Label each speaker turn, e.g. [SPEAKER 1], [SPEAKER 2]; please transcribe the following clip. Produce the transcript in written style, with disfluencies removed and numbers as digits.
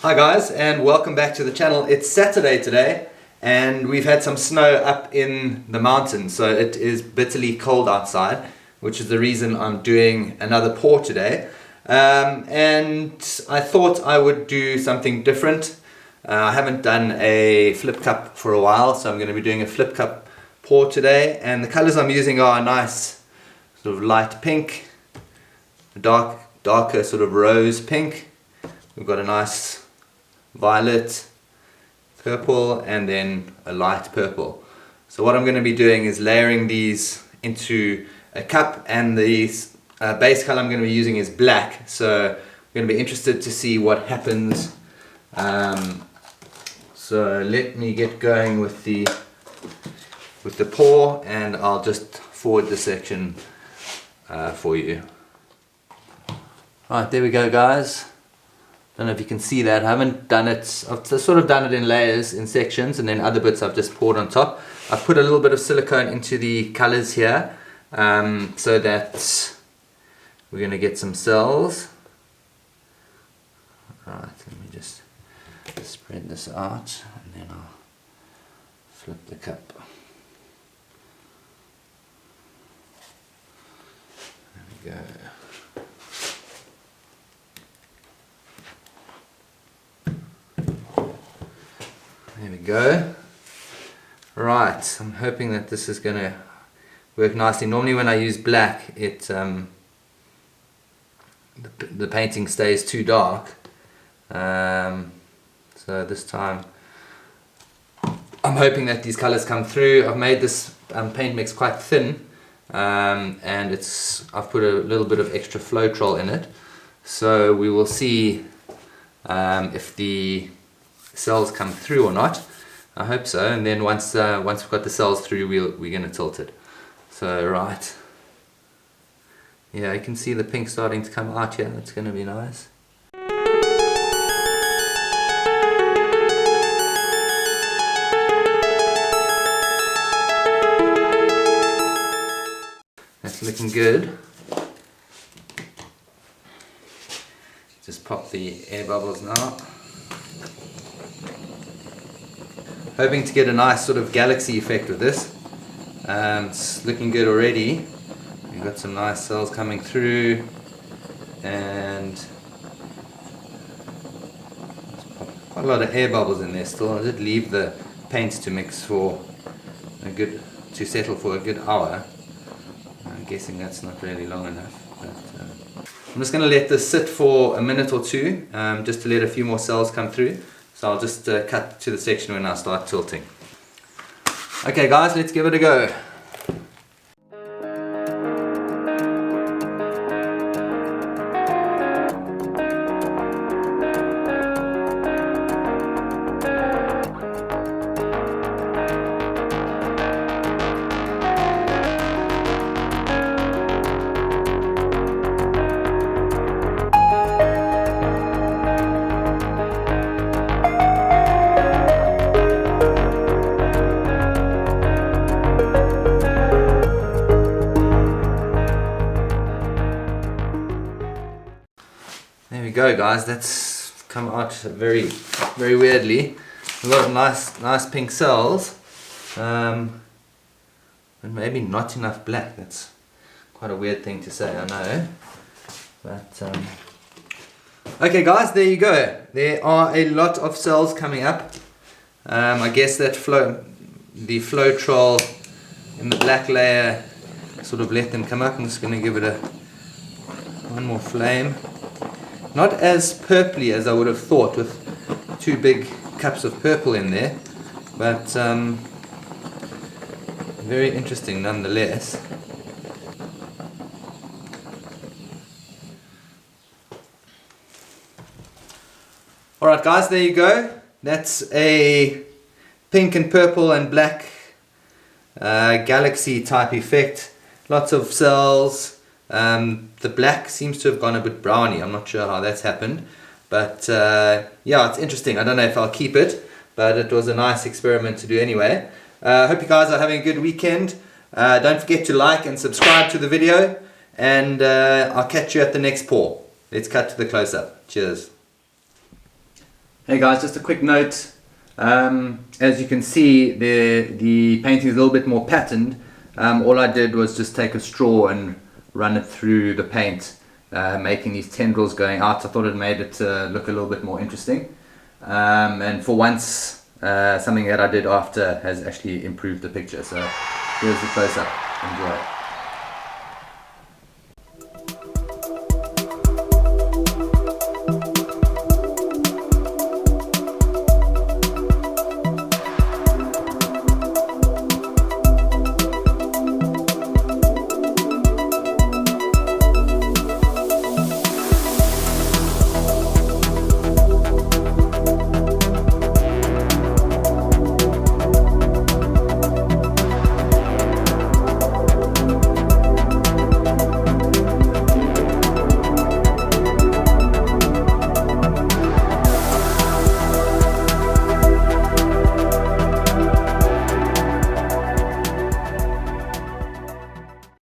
[SPEAKER 1] Hi guys, and welcome back to the channel. It's Saturday today and we've had some snow up in the mountains, so it is bitterly cold outside, which is the reason I'm doing another pour today. And I thought I would do something different. I haven't done a flip cup for a while, so I'm going to be doing a flip cup pour today, and the colors I'm using are a nice sort of light pink, a darker sort of rose pink. We've got a nice violet, purple, and then a light purple. So what I'm going to be doing is layering these into a cup, and the base color I'm going to be using is black. So I'm going to be interested to see what happens. So let me get going with the pour, and I'll just forward the section for you. Right, there we go guys. Don't know if you can see that. I haven't done it, I've sort of done it in layers, in sections, and then other bits I've just poured on top. I've put a little bit of silicone into the colors here, so that we're going to get some cells. Right, let me just spread this out, and then I'll flip the cup. There we go. There we go. Right, I'm hoping that this is going to work nicely. Normally when I use black, the painting stays too dark. So this time I'm hoping that these colors come through. I've made this paint mix quite thin, and I've put a little bit of extra floetrol in it. So we will see if the cells come through or not. I hope so, and then once we've got the cells through, we're going to tilt it. So right, yeah, you can see the pink starting to come out here. That's going to be nice. That's looking good. Just pop the air bubbles now. Hoping to get a nice sort of galaxy effect with this. It's looking good already. We've got some nice cells coming through, and quite a lot of air bubbles in there still. I did leave the paint to mix to settle for a good hour. I'm guessing that's not really long enough. But, I'm just going to let this sit for a minute or two, just to let a few more cells come through. So I'll just cut to the section when I start tilting. Okay guys, let's give it a go. There we go guys, that's come out very, very weirdly. A lot of nice pink cells, but maybe not enough black. That's quite a weird thing to say, I know. But okay guys, there you go. There are a lot of cells coming up. I guess that the floetrol in the black layer sort of let them come up. I'm just going to give it one more flame. Not as purpley as I would have thought with two big cups of purple in there, but very interesting nonetheless. Alright guys, there you go. That's a pink and purple and black galaxy type effect. Lots of cells. The black seems to have gone a bit browny. I'm not sure how that's happened, but yeah, it's interesting. I don't know if I'll keep it, but it was a nice experiment to do anyway. Hope you guys are having a good weekend. Don't forget to like and subscribe to the video, and I'll catch you at the next pour. Let's cut to the close-up. Cheers. Hey guys, just a quick note. As you can see, the painting is a little bit more patterned. All I did was just take a straw and run it through the paint, making these tendrils going out. I thought it made it look a little bit more interesting. And for once, something that I did after has actually improved the picture. So here's the close-up. Enjoy.